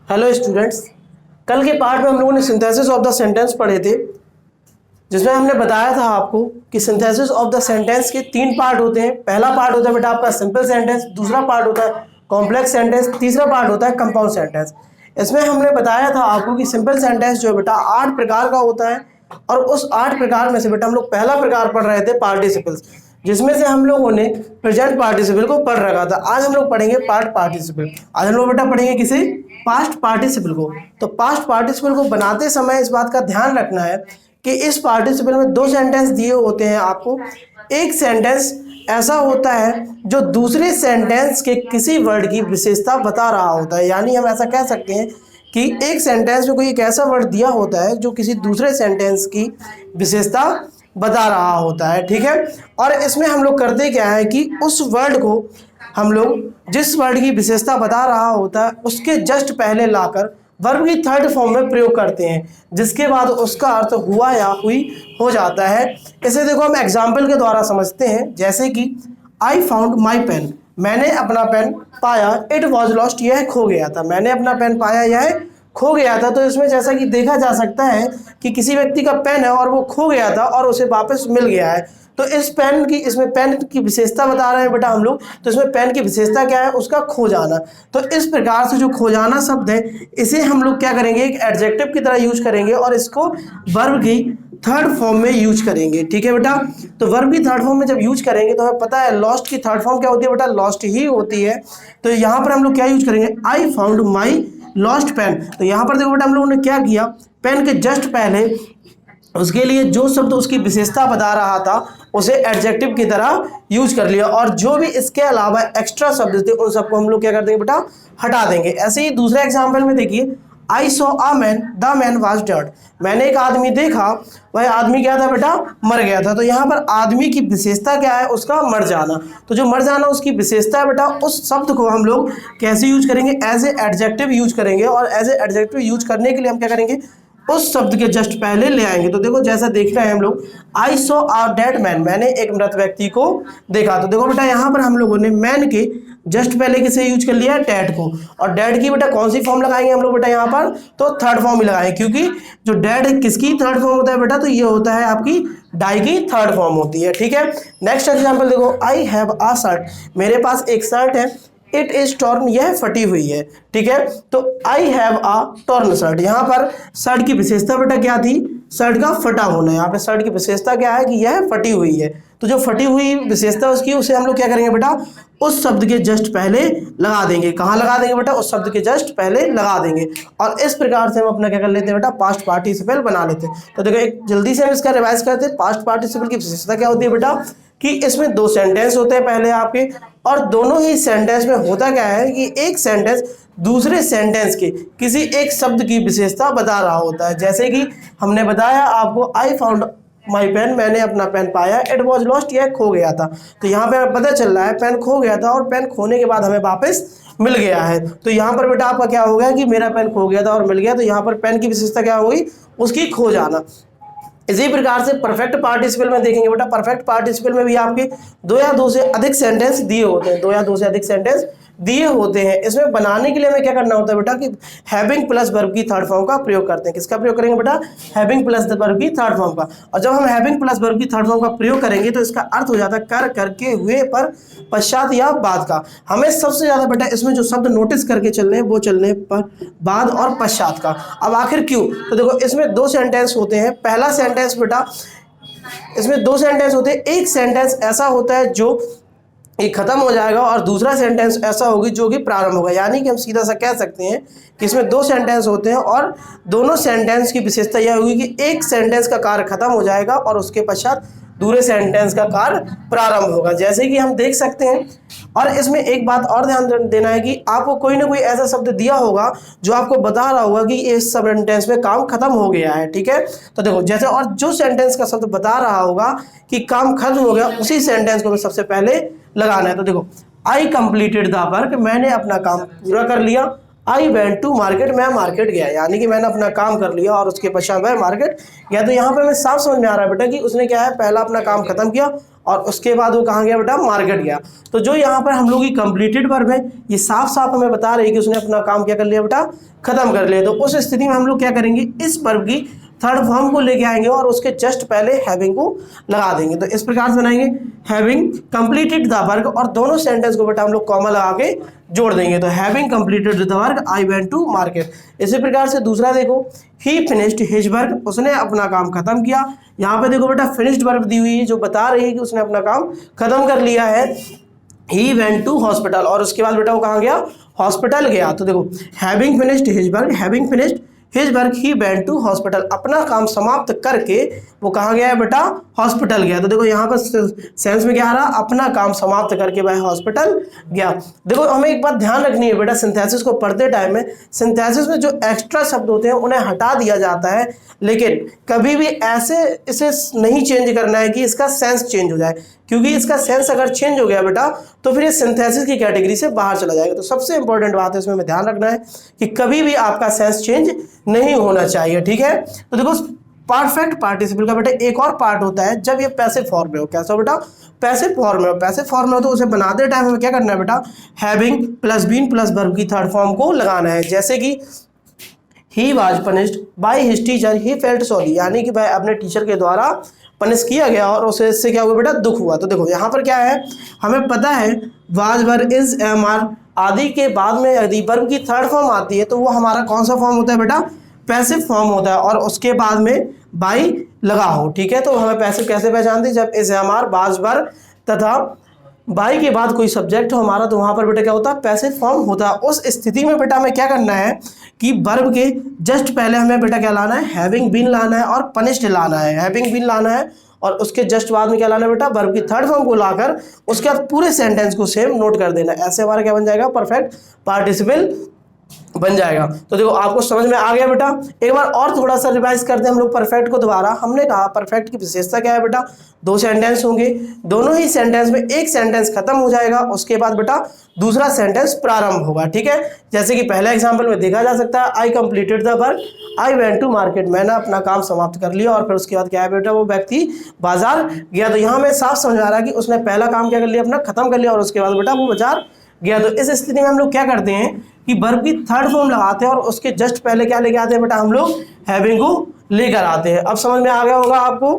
Hello students, कल के part में हम लोगों ने सिंथेसिस ऑफ द सेंटेंस पढ़े थे, जिसमें हमने बताया था आपको कि सिंथेसिस ऑफ द सेंटेंस के 3 पार्ट होते हैं। पहला पार्ट होता है बेटा आपका सिंपल सेंटेंस, दूसरा पार्ट होता है कॉम्प्लेक्स सेंटेंस, तीसरा पार्ट होता है कंपाउंड सेंटेंस। इसमें हमने बताया था आपको कि सिंपल सेंटेंस जो है बेटा 8 प्रकार का होता है, और उस 8 प्रकार में से बेटा हम लोग पहला प्रकार पढ़ रहे थे पार्टिसिपल्स, जिसमें से हम लोगों ने प्रेजेंट पार्टिसिपल को पढ़ रखा था। आज हम लोग पढ़ेंगे पास्ट पार्टिसिपल। आज हम लोग बेटा पढ़ेंगे किसे? पास्ट पार्टिसिपल को। तो पास्ट पार्टिसिपल को बनाते समय इस बात का ध्यान रखना है कि इस पार्टिसिपल में 2 सेंटेंस दिए होते हैं आपको। एक सेंटेंस ऐसा होता है जो दूसरे सेंटेंस के किसी वर्ड की विशेषता बता रहा होता है, यानी हम ऐसा कह सकते हैं कि एक सेंटेंस में कोई एक ऐसा वर्ड दिया होता है जो किसी दूसरे सेंटेंस की विशेषता बता रहा होता है, ठीक है। और इसमें हम लोग करते क्या है कि उस वर्ड को हम लोग जिस वर्ड की विशेषता बता रहा होता है उसके जस्ट पहले लाकर वर्ब की थर्ड फॉर्म में प्रयोग करते हैं, जिसके बाद उसका अर्थ हुआ या हुई हो जाता है। इसे देखो हम एग्जाम्पल के द्वारा समझते हैं, जैसे कि आई फाउंड माई पेन, मैंने अपना पेन पाया। इट वॉज लॉस्ट, यह खो गया था। मैंने अपना पेन पाया, यह खो गया था। तो इसमें जैसा कि देखा जा सकता है कि किसी व्यक्ति का पेन है और वो खो गया था और उसे वापस मिल गया है। तो इसमें पेन की विशेषता बता रहे हैं बेटा हम लोग। तो इसमें पेन की विशेषता क्या है? उसका खो जाना। तो इस प्रकार से जो खो जाना शब्द है, इसे हम लोग क्या करेंगे? एक एडजेक्टिव की तरह यूज करेंगे और इसको वर्ब की थर्ड फॉर्म में यूज करेंगे, ठीक है बेटा। तो वर्ब की थर्ड फॉर्म में जब यूज करेंगे तो हमें पता है लॉस्ट की थर्ड फॉर्म क्या होती है बेटा? लॉस्ट ही होती है। तो यहाँ पर हम लोग क्या यूज करेंगे? I found my lost pen. तो यहाँ पर देखो बेटा हम लोगों ने क्या किया, पेन के जस्ट पहले उसके लिए जो शब्द उसकी विशेषता बता रहा था उसे एडजेक्टिव की तरह यूज कर लिया, और जो भी इसके अलावा एक्स्ट्रा शब्द थे उन सबको हम लोग क्या कर देंगे बेटा? हटा देंगे। ऐसे ही दूसरे एग्जाम्पल में देखिए, I saw a man, the man was dead, मैंने एक आदमी देखा, वह आदमी क्या था बेटा? मर गया था। तो यहाँ पर आदमी की विशेषता क्या है? उसका मर जाना। तो जो मर जाना उसकी विशेषता है बेटा, उस शब्द को हम लोग कैसे यूज करेंगे? एज ए एडजेक्टिव यूज करेंगे, और एज ए एडजेक्टिव यूज करने के लिए हम क्या करेंगे? उस शब्द के जस्ट पहले ले आएंगे। तो देखो जैसा देख रहे हैं हम लोग, I saw a dead man, मैंने एक मृत व्यक्ति को देखा। तो देखो बेटा यहाँ पर हम लोगों ने मैन के जस्ट पहले किसे यूज कर लिया है? डेड को। और डेड की बेटा कौन सी फॉर्म लगाएंगे हम लोग बेटा यहाँ पर? तो थर्ड फॉर्म ही लगाएंगे, क्योंकि जो डेड किसकी थर्ड फॉर्म होता है बेटा? तो ये होता है आपकी डाई की थर्ड फॉर्म होती है, ठीक है। नेक्स्ट एग्जाम्पल देखो, आई हैव अ शर्ट, मेरे पास एक शर्ट है। इट इज टॉर्न, यह फटी हुई है, ठीक है। तो I have a torn shirt, यहाँ पर शर्ट की विशेषता बेटा क्या थी? शर्ट का फटा होना। यहाँ पे शर्ट की विशेषता क्या है? कि यह फटी हुई है। तो जो फटी हुई विशेषता उसकी, उसे हम लोग क्या करेंगे बेटा? उस शब्द के जस्ट पहले लगा देंगे। कहाँ लगा देंगे बेटा? उस शब्द के जस्ट पहले लगा देंगे। और इस प्रकार से हम अपना क्या कर लेते हैं बेटा? पास्ट पार्टिसिपल बना लेते हैं। तो देखो एक जल्दी से हम इसका रिवाइज करते हैं। पास्ट पार्टिसिपल की विशेषता क्या होती है बेटा? कि इसमें 2 सेंटेंस होते हैं पहले आपके, और दोनों ही सेंटेंस में होता क्या है कि एक सेंटेंस दूसरे सेंटेंस के किसी एक शब्द की विशेषता बता रहा होता है। जैसे कि हमने बताया आपको, आई फाउंड माई पेन, मैंने अपना पेन पाया। इट वॉज लॉस्ट, यह खो गया था। तो यहाँ पे पता चल रहा है पेन खो गया था, और पेन खोने के बाद हमें वापस मिल गया है। तो यहाँ पर बेटा आपका क्या हो गया कि मेरा पेन खो गया था और मिल गया। तो यहाँ पर पेन की विशेषता क्या हुई? उसकी खो जाना। इसी प्रकार से परफेक्ट पार्टिसिपल में देखेंगे बेटा, परफेक्ट पार्टिसिपल में भी आपके 2 या 2 से अधिक सेंटेंस दिए होते हैं। 2 या 2 से अधिक सेंटेंस दिए होते हैं। इसमें बनाने के लिए हमें क्या करना होता है बेटा? कि हैविंग प्लस वर्ब की थर्ड फॉर्म का प्रयोग करते हैं। किसका प्रयोग करेंगे बेटा? हैविंग प्लस वर्ब की थर्ड फॉर्म का। और जब हम हैविंग प्लस वर्ब की थर्ड फॉर्म का प्रयोग करेंगे तो इसका अर्थ हो जाता है कर, करके, हुए, पर, पश्चात या बाद का। हमें सबसे ज्यादा बेटा इसमें जो शब्द नोटिस करके चलने हैं वो चलने पर, बाद और पश्चात का। अब आखिर क्यों? तो देखो इसमें 2 सेंटेंस होते हैं। पहला सेंटेंस बेटा, इसमें 2 सेंटेंस होते हैं। एक सेंटेंस ऐसा होता है जो एक खत्म हो जाएगा, और दूसरा सेंटेंस ऐसा होगी जो कि प्रारंभ होगा। यानी कि हम सीधा सा कह सकते हैं कि इसमें 2 सेंटेंस होते हैं, और दोनों सेंटेंस की विशेषता यह होगी कि एक सेंटेंस का कार्य खत्म हो जाएगा और उसके पश्चात दूसरे सेंटेंस का कार्य प्रारंभ होगा, जैसे कि हम देख सकते हैं। और इसमें एक बात और ध्यान देना है कि आपको कोई ना कोई ऐसा शब्द दिया होगा जो आपको बता रहा होगा कि इस सेंटेंस में काम खत्म हो गया है, ठीक है। तो देखो जैसे, और जो सेंटेंस का शब्द बता रहा होगा कि काम खत्म हो गया, उसी सेंटेंस को सबसे पहले लगाना है। तो देखो, आई कंप्लीटेड द वर्क, मैंने अपना काम पूरा कर लिया। आई वेंट टू मार्केट, मैं मार्केट गया, यानी कि मैंने अपना काम कर लिया और उसके पश्चात मैं मार्केट गया। तो यहाँ पे हमें साफ समझ में आ रहा है बेटा कि उसने क्या है? पहला अपना काम खत्म किया और उसके बाद वो कहाँ गया बेटा, मार्केट गया। तो जो यहाँ पर हम लोग की कंप्लीटेड वर्ब है ये साफ साफ हमें बता रही है कि उसने अपना काम क्या कर लिया बेटा, खत्म कर लिया। तो उस स्थिति में हम लोग क्या करेंगे, इस वर्ब की थर्ड फॉर्म को लेके आएंगे और उसके जस्ट पहले हैविंग को लगा देंगे। तो इस प्रकार से बनाएंगे हैविंग कंप्लीटेड द वर्क, और दोनों सेंटेंस को बेटा हम लोग कॉमा लगा के जोड़ देंगे। तो having completed the work I went to market. इसी प्रकार से दूसरा देखो, ही फिनिश्ड हिज वर्क, उसने अपना काम खत्म किया। यहाँ पे देखो बेटा फिनिश्ड वर्ब दी हुई है जो बता रही है कि उसने अपना काम खत्म कर लिया है। ही वेंट टू हॉस्पिटल, और उसके बाद बेटा वो कहाँ गया, हॉस्पिटल गया। तो देखो having finished his work, having finished his work he went to hospital, अपना काम समाप्त करके वो कहाँ गया है बेटा, हॉस्पिटल गया। तो देखो यहाँ पर सेंस में क्या आ रहा, अपना काम समाप्त करके वह हॉस्पिटल गया। देखो हमें एक बात ध्यान रखनी है बेटा, सिंथेसिस को पढ़ते टाइम में सिंथेसिस में जो एक्स्ट्रा शब्द होते हैं उन्हें हटा दिया जाता है, लेकिन कभी भी ऐसे इसे नहीं चेंज करना है कि इसका सेंस चेंज हो जाए, क्योंकि इसका सेंस अगर चेंज हो गया बेटा तो फिर ये सिंथेसिस की कैटेगरी से बाहर चला जाएगा। तो सबसे इंपॉर्टेंट बात है इसमें हमें ध्यान रखना है कि कभी भी आपका सेंस चेंज नहीं होना चाहिए, ठीक है। तो देखो परफेक्ट पार्टिसिपल का बेटा एक और पार्ट होता है जब ये पैसिव फॉर्म में हो। कैसा बेटा, पैसिव फॉर्म में हो। पैसिव फॉर्म में हो तो उसे बनाते टाइम हमें क्या करना है बेटा, having plus been plus verb की थर्ड फॉर्म को लगाना है। जैसे कि he was punished by his teacher he felt sorry, यानी कि भाई अपने टीचर के द्वारा पनिश किया गया और उसे इससे क्या हुआ बेटा, दुख हुआ। तो देखो यहाँ पर क्या है, हमें पता है was were is am are आदि के बाद में यदि वर्ब की थर्ड फॉर्म आती है तो वो हमारा कौन सा फॉर्म होता है बेटा, पैसिव फॉर्म होता है, और उसके बाद में बाई लगा हो, ठीक है। तो हमें पैसिव कैसे पहचानते हैं, जब is am are was were तथा बाई के बाद कोई सब्जेक्ट हो हमारा, तो वहां पर बेटा क्या होता है, पैसिव फॉर्म होता है। उस स्थिति में बेटा हमें क्या करना है कि वर्ब के जस्ट पहले हमें बेटा क्या लाना है, हैविंग बीन लाना है और पनिश्ड लाना है। हैविंग बीन लाना है और उसके जस्ट बाद में क्या लाना है बेटा, वर्ब की थर्ड फॉर्म को लाकर उसके बाद पूरे सेंटेंस को सेम नोट कर देना। ऐसे हमारा क्या बन जाएगा, परफेक्ट पार्टिसिपल बन जाएगा। तो देखो आपको समझ में आ गया बेटा। एक बार और थोड़ा सा रिवाइज करते हैं हम लोग परफेक्ट को दोबारा। हमने कहा परफेक्ट की विशेषता क्या है बेटा, दो सेंटेंस होंगे, दोनों ही सेंटेंस में एक सेंटेंस खत्म हो जाएगा, उसके बाद बेटा दूसरा सेंटेंस प्रारंभ होगा, ठीक है। जैसे कि पहले एग्जांपल में देखा जा सकता है, I completed the work I went to market, मैंने अपना काम समाप्त कर लिया और फिर उसके बाद क्या है बेटा, वो व्यक्ति बाजार गया। तो यहाँ में साफ समझ आ रहा है कि उसने पहला काम क्या कर लिया, अपना खत्म कर लिया और उसके बाद बेटा वो बाजार गया। तो इस स्थिति में हम लोग क्या करते हैं कि वर्ब की थर्ड फॉर्म लगाते हैं और उसके जस्ट पहले क्या लेके आते हैं बेटा, हम लोग हैविंग को लेकर आते हैं। अब समझ में आ गया होगा आपको।